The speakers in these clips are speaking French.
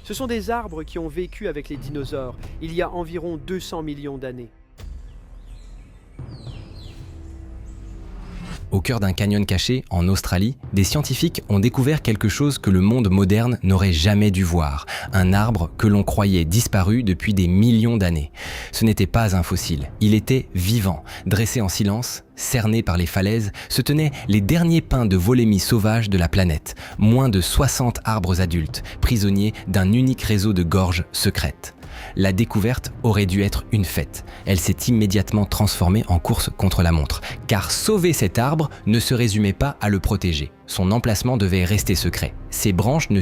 Ce sont des arbres qui ont vécu avec les dinosaures il y a environ 200 millions d'années. Au cœur d'un canyon caché, en Australie, des scientifiques ont découvert quelque chose que le monde moderne n'aurait jamais dû voir. Un arbre que l'on croyait disparu depuis des millions d'années. Ce n'était pas un fossile, il était vivant. Dressé en silence, cerné par les falaises, se tenaient les derniers pins de volémie sauvage de la planète. Moins de 60 arbres adultes, prisonniers d'un unique réseau de gorges secrètes. La découverte aurait dû être une fête. Elle s'est immédiatement transformée en course contre la montre. Car sauver cet arbre ne se résumait pas à le protéger. Son emplacement devait rester secret. Ses branches ne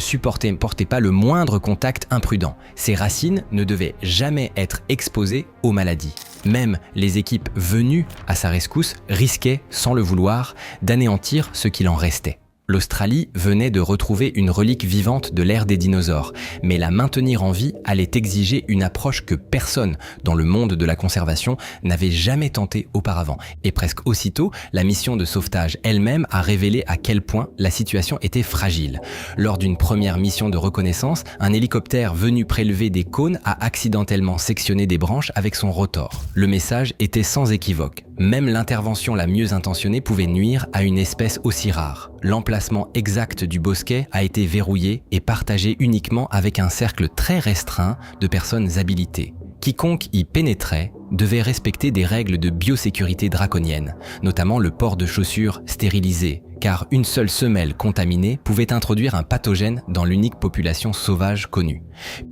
portaient pas le moindre contact imprudent. Ses racines ne devaient jamais être exposées aux maladies. Même les équipes venues à sa rescousse risquaient, sans le vouloir, d'anéantir ce qu'il en restait. L'Australie venait de retrouver une relique vivante de l'ère des dinosaures, mais la maintenir en vie allait exiger une approche que personne dans le monde de la conservation n'avait jamais tentée auparavant. Et presque aussitôt, la mission de sauvetage elle-même a révélé à quel point la situation était fragile. Lors d'une première mission de reconnaissance, un hélicoptère venu prélever des cônes a accidentellement sectionné des branches avec son rotor. Le message était sans équivoque. Même l'intervention la mieux intentionnée pouvait nuire à une espèce aussi rare. L'emplacement exact du bosquet a été verrouillé et partagé uniquement avec un cercle très restreint de personnes habilitées. Quiconque y pénétrait devait respecter des règles de biosécurité draconiennes, notamment le port de chaussures stérilisées, car une seule semelle contaminée pouvait introduire un pathogène dans l'unique population sauvage connue.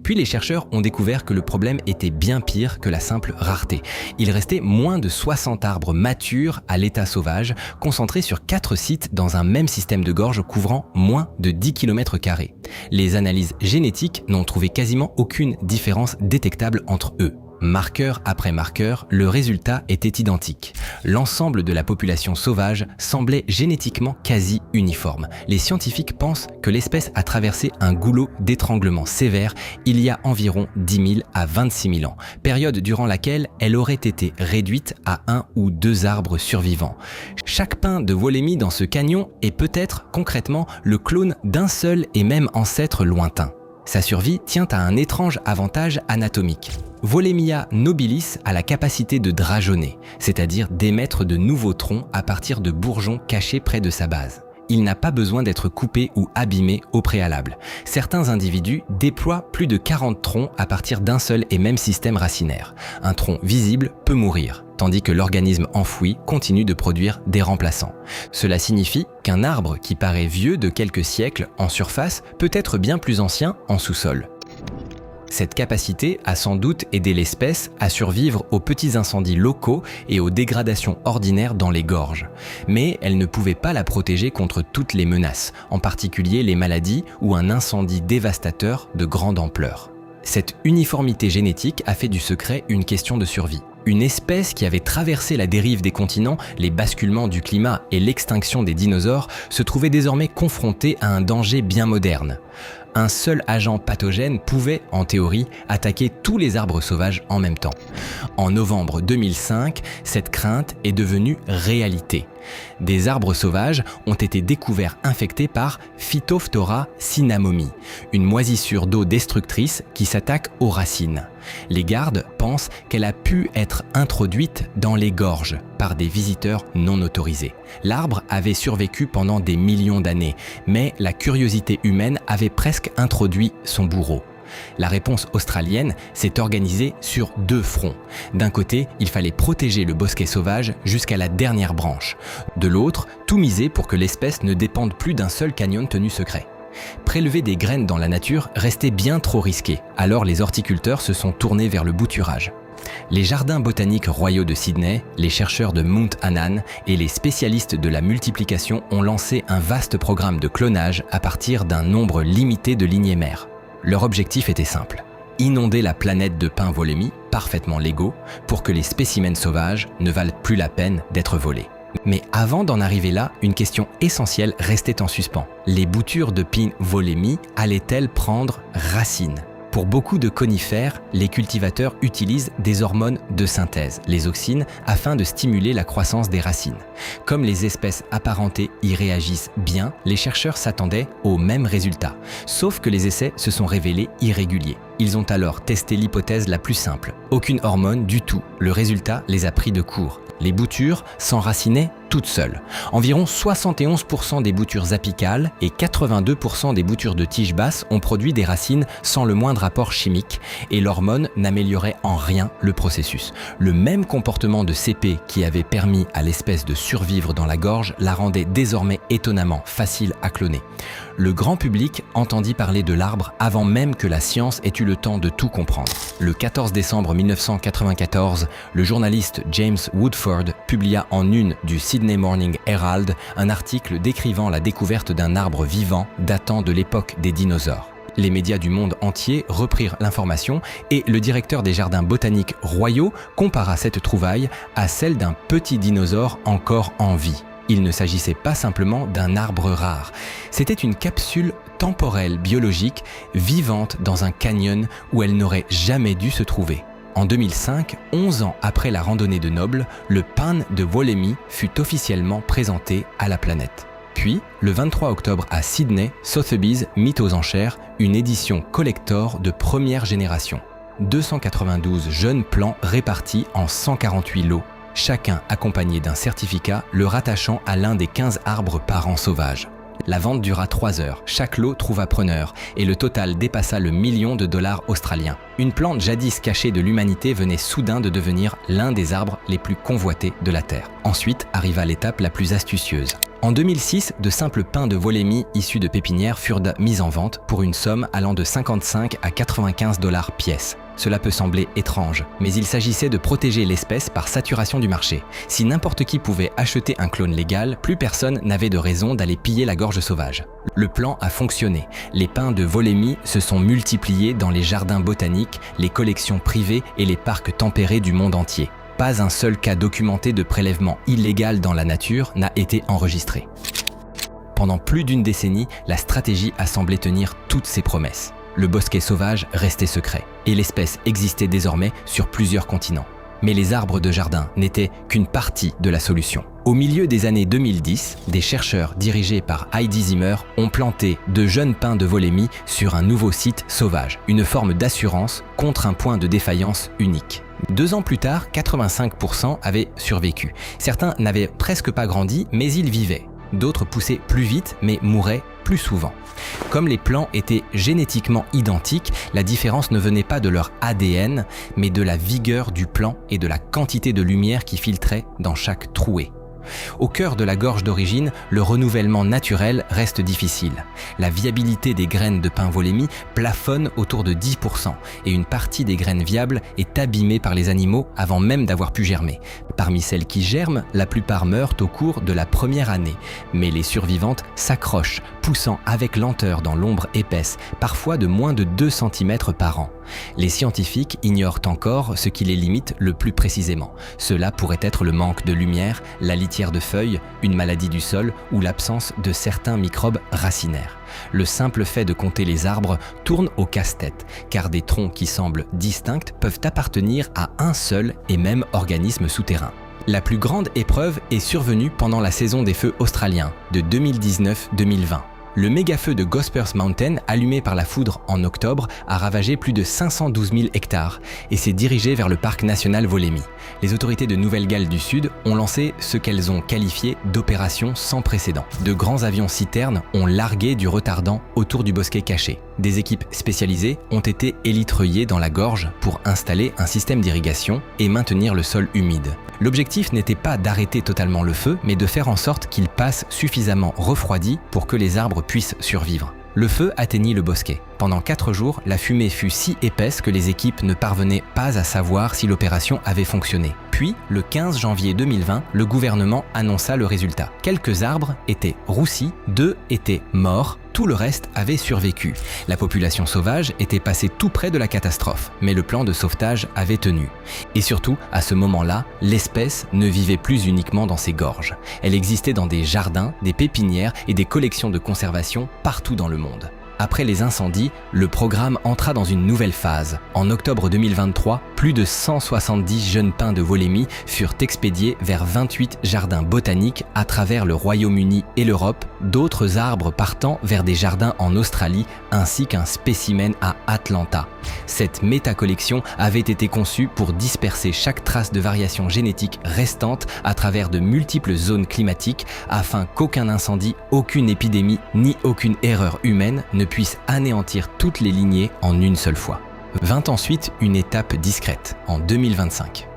Puis les chercheurs ont découvert que le problème était bien pire que la simple rareté. Il restait moins de 60 arbres matures à l'état sauvage, concentrés sur 4 sites dans un même système de gorge couvrant moins de 10 km². Les analyses génétiques n'ont trouvé quasiment aucune différence détectable entre eux. Marqueur après marqueur, le résultat était identique. L'ensemble de la population sauvage semblait génétiquement quasi uniforme. Les scientifiques pensent que l'espèce a traversé un goulot d'étranglement sévère il y a environ 10 000 à 26 000 ans, période durant laquelle elle aurait été réduite à 1 ou 2 arbres survivants. Chaque pin de volémie dans ce canyon est peut-être concrètement le clone d'un seul et même ancêtre lointain. Sa survie tient à un étrange avantage anatomique. Volemia nobilis a la capacité de drageonner, c'est-à-dire d'émettre de nouveaux troncs à partir de bourgeons cachés près de sa base. Il n'a pas besoin d'être coupé ou abîmé au préalable. Certains individus déploient plus de 40 troncs à partir d'un seul et même système racinaire. Un tronc visible peut mourir, tandis que l'organisme enfoui continue de produire des remplaçants. Cela signifie qu'un arbre qui paraît vieux de quelques siècles en surface peut être bien plus ancien en sous-sol. Cette capacité a sans doute aidé l'espèce à survivre aux petits incendies locaux et aux dégradations ordinaires dans les gorges. Mais elle ne pouvait pas la protéger contre toutes les menaces, en particulier les maladies ou un incendie dévastateur de grande ampleur. Cette uniformité génétique a fait du secret une question de survie. Une espèce qui avait traversé la dérive des continents, les basculements du climat et l'extinction des dinosaures se trouvait désormais confrontée à un danger bien moderne. Un seul agent pathogène pouvait, en théorie, attaquer tous les arbres sauvages en même temps. En novembre 2005, cette crainte est devenue réalité. Des arbres sauvages ont été découverts infectés par Phytophthora cinnamomi, une moisissure d'eau destructrice qui s'attaque aux racines. Les gardes pensent qu'elle a pu être introduite dans les gorges par des visiteurs non autorisés. L'arbre avait survécu pendant des millions d'années, mais la curiosité humaine avait presque introduit son bourreau. La réponse australienne s'est organisée sur 2 fronts. D'un côté, il fallait protéger le bosquet sauvage jusqu'à la dernière branche. De l'autre, tout miser pour que l'espèce ne dépende plus d'un seul canyon tenu secret. Prélever des graines dans la nature restait bien trop risqué, alors les horticulteurs se sont tournés vers le bouturage. Les jardins botaniques royaux de Sydney, les chercheurs de Mount Annan et les spécialistes de la multiplication ont lancé un vaste programme de clonage à partir d'un nombre limité de lignées mères. Leur objectif était simple, inonder la planète de pins volémie, parfaitement légaux, pour que les spécimens sauvages ne valent plus la peine d'être volés. Mais avant d'en arriver là, une question essentielle restait en suspens. Les boutures de pins volémie allaient-elles prendre racine ? Pour beaucoup de conifères, les cultivateurs utilisent des hormones de synthèse, les auxines, afin de stimuler la croissance des racines. Comme les espèces apparentées y réagissent bien, les chercheurs s'attendaient aux mêmes résultats, sauf que les essais se sont révélés irréguliers. Ils ont alors testé l'hypothèse la plus simple. Aucune hormone du tout. Le résultat les a pris de court. Les boutures s'enracinaient toutes seules. Environ 71% des boutures apicales et 82% des boutures de tiges basses ont produit des racines sans le moindre apport chimique et l'hormone n'améliorait en rien le processus. Le même comportement de CP qui avait permis à l'espèce de survivre dans la gorge la rendait désormais étonnamment facile à cloner. Le grand public entendit parler de l'arbre avant même que la science ait eu le temps de tout comprendre. Le 14 décembre 1994, le journaliste James Woodford publia en une du Sydney Morning Herald un article décrivant la découverte d'un arbre vivant datant de l'époque des dinosaures. Les médias du monde entier reprirent l'information et le directeur des jardins botaniques royaux compara cette trouvaille à celle d'un petit dinosaure encore en vie. Il ne s'agissait pas simplement d'un arbre rare, c'était une capsule temporelle biologique vivante dans un canyon où elle n'aurait jamais dû se trouver. En 2005, 11 ans après la randonnée de Noble, le pin de Wollemi fut officiellement présenté à la planète. Puis, le 23 octobre à Sydney, Sotheby's mit aux enchères une édition collector de première génération. 292 jeunes plants répartis en 148 lots, chacun accompagné d'un certificat le rattachant à l'un des 15 arbres parents sauvages. La vente dura 3 heures, chaque lot trouva preneur et le total dépassa le $1 million australiens. Une plante jadis cachée de l'humanité venait soudain de devenir l'un des arbres les plus convoités de la Terre. Ensuite arriva l'étape la plus astucieuse. En 2006, de simples pins de Wollemi issus de pépinières furent mis en vente pour une somme allant de 55 à 95 $ pièce. Cela peut sembler étrange, mais il s'agissait de protéger l'espèce par saturation du marché. Si n'importe qui pouvait acheter un clone légal, plus personne n'avait de raison d'aller piller la gorge sauvage. Le plan a fonctionné. Les pins de Wollemi se sont multipliés dans les jardins botaniques, les collections privées et les parcs tempérés du monde entier. Pas un seul cas documenté de prélèvement illégal dans la nature n'a été enregistré. Pendant plus d'une décennie, la stratégie a semblé tenir toutes ses promesses. Le bosquet sauvage restait secret et l'espèce existait désormais sur plusieurs continents. Mais les arbres de jardin n'étaient qu'une partie de la solution. Au milieu des années 2010, des chercheurs dirigés par Heidi Zimmer ont planté de jeunes pins de Wollemi sur un nouveau site sauvage, une forme d'assurance contre un point de défaillance unique. 2 ans plus tard, 85% avaient survécu. Certains n'avaient presque pas grandi, mais ils vivaient. D'autres poussaient plus vite, mais mouraient plus souvent. Comme les plants étaient génétiquement identiques, la différence ne venait pas de leur ADN, mais de la vigueur du plant et de la quantité de lumière qui filtrait dans chaque trouée. Au cœur de la gorge d'origine, le renouvellement naturel reste difficile. La viabilité des graines de pin Wollemi plafonne autour de 10% et une partie des graines viables est abîmée par les animaux avant même d'avoir pu germer. Parmi celles qui germent, la plupart meurent au cours de la première année, mais les survivantes s'accrochent, poussant avec lenteur dans l'ombre épaisse, parfois de moins de 2 cm par an. Les scientifiques ignorent encore ce qui les limite le plus précisément. Cela pourrait être le manque de lumière, la litière de feuilles, une maladie du sol ou l'absence de certains microbes racinaires. Le simple fait de compter les arbres tourne au casse-tête, car des troncs qui semblent distincts peuvent appartenir à un seul et même organisme souterrain. La plus grande épreuve est survenue pendant la saison des feux australiens de 2019-2020. Le méga-feu de Gospers Mountain, allumé par la foudre en octobre, a ravagé plus de 512 000 hectares et s'est dirigé vers le parc national Wollemi. Les autorités de Nouvelle-Galles du Sud ont lancé ce qu'elles ont qualifié d'opération sans précédent. De grands avions citernes ont largué du retardant autour du bosquet caché. Des équipes spécialisées ont été élitreillées dans la gorge pour installer un système d'irrigation et maintenir le sol humide. L'objectif n'était pas d'arrêter totalement le feu, mais de faire en sorte qu'il passe suffisamment refroidi pour que les arbres puissent survivre. Le feu atteignit le bosquet. Pendant 4 jours, la fumée fut si épaisse que les équipes ne parvenaient pas à savoir si l'opération avait fonctionné. Puis, le 15 janvier 2020, le gouvernement annonça le résultat. Quelques arbres étaient roussis, 2 étaient morts, tout le reste avait survécu. La population sauvage était passée tout près de la catastrophe, mais le plan de sauvetage avait tenu. Et surtout, à ce moment-là, l'espèce ne vivait plus uniquement dans ses gorges. Elle existait dans des jardins, des pépinières et des collections de conservation partout dans le monde. Après les incendies, le programme entra dans une nouvelle phase. En octobre 2023, plus de 170 jeunes pins de Wollemi furent expédiés vers 28 jardins botaniques à travers le Royaume-Uni et l'Europe, d'autres arbres partant vers des jardins en Australie ainsi qu'un spécimen à Atlanta. Cette métacollection avait été conçue pour disperser chaque trace de variation génétique restante à travers de multiples zones climatiques afin qu'aucun incendie, aucune épidémie ni aucune erreur humaine ne puisse anéantir toutes les lignées en une seule fois. Vint ensuite une étape discrète, en 2025.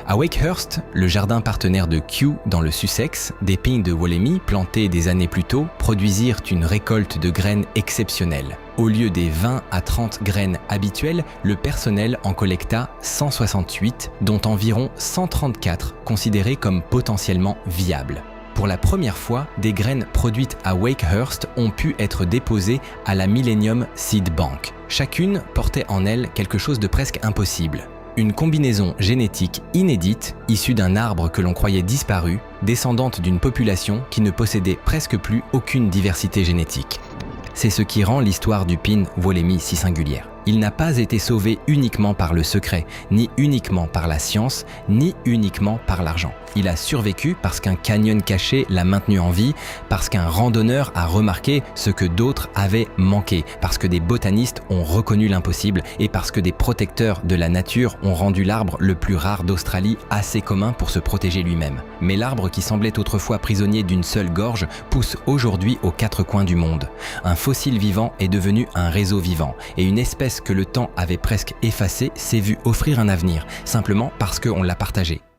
À Wakehurst, le jardin partenaire de Kew dans le Sussex, des pins de Wollemi plantés des années plus tôt produisirent une récolte de graines exceptionnelle. Au lieu des 20 à 30 graines habituelles, le personnel en collecta 168, dont environ 134 considérées comme potentiellement viables. Pour la première fois, des graines produites à Wakehurst ont pu être déposées à la Millennium Seed Bank. Chacune portait en elle quelque chose de presque impossible. Une combinaison génétique inédite, issue d'un arbre que l'on croyait disparu, descendante d'une population qui ne possédait presque plus aucune diversité génétique. C'est ce qui rend l'histoire du pin Wollemi si singulière. Il n'a pas été sauvé uniquement par le secret, ni uniquement par la science, ni uniquement par l'argent. Il a survécu parce qu'un canyon caché l'a maintenu en vie, parce qu'un randonneur a remarqué ce que d'autres avaient manqué, parce que des botanistes ont reconnu l'impossible et parce que des protecteurs de la nature ont rendu l'arbre le plus rare d'Australie assez commun pour se protéger lui-même. Mais l'arbre qui semblait autrefois prisonnier d'une seule gorge pousse aujourd'hui aux quatre coins du monde. Un fossile vivant est devenu un réseau vivant et une espèce que le temps avait presque effacée s'est vue offrir un avenir, simplement parce qu'on l'a partagé.